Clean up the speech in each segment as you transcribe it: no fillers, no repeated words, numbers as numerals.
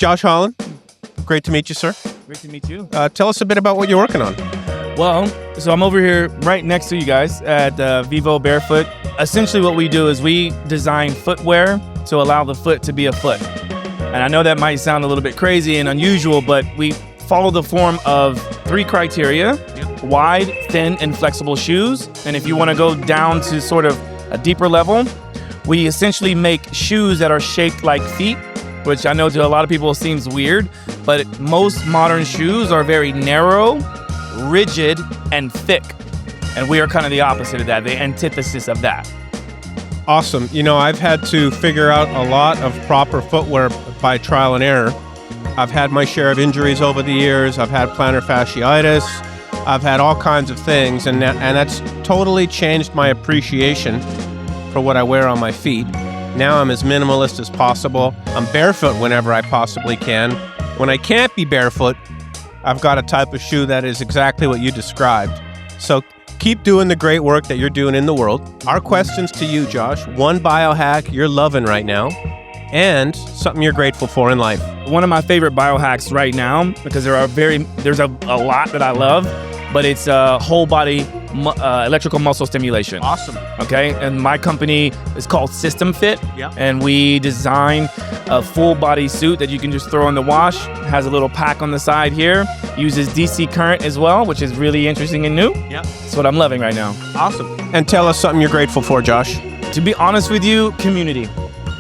Josh Holland, great to meet you, sir. Great to meet you. Tell us a bit about what you're working on. Well, so I'm over here right next to you guys at Vivo Barefoot. Essentially what we do is we design footwear to allow the foot to be a foot. And I know that might sound a little bit crazy and unusual, but we follow the form of 3 criteria: wide, thin, and flexible shoes. And if you want to go down to sort of a deeper level, we essentially make shoes that are shaped like feet, which I know to a lot of people seems weird, but most modern shoes are very narrow, rigid, and thick. And we are kind of the opposite of that, the antithesis of that. Awesome. You know, I've had to figure out a lot of proper footwear by trial and error. I've had my share of injuries over the years. I've had plantar fasciitis. I've had all kinds of things, and that's totally changed my appreciation for what I wear on my feet. Now I'm as minimalist as possible. I'm barefoot whenever I possibly can. When I can't be barefoot, I've got a type of shoe that is exactly what you described. So keep doing the great work that you're doing in the world. Our questions to you, Josh: one biohack you're loving right now, and something you're grateful for in life. One of my favorite biohacks right now, because there's a lot that I love, but it's whole body electrical muscle stimulation. Awesome. Okay, and my company is called SystimFit, Yeah. and we design a full body suit that you can just throw in the wash. Has a little pack on the side here. Uses DC current as well, which is really interesting and new. Yeah. That's what I'm loving right now. Awesome. And tell us something you're grateful for, Josh. To be honest with you, community.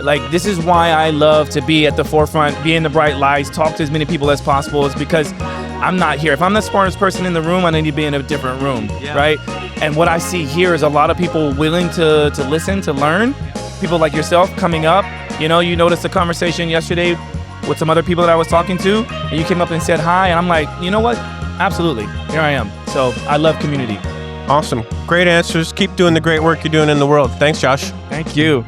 Like, this is why I love to be at the forefront, be in the bright lights, talk to as many people as possible, is because I'm not here. If I'm the smartest person in the room, I need to be in a different room, right? And what I see here is a lot of people willing to listen, to learn. People like yourself coming up. You know, you noticed the conversation yesterday with some other people that I was talking to, and you came up and said hi, and I'm like, you know what? Absolutely, here I am. So I love community. Awesome. Great answers. Keep doing the great work you're doing in the world. Thanks, Josh. Thank you.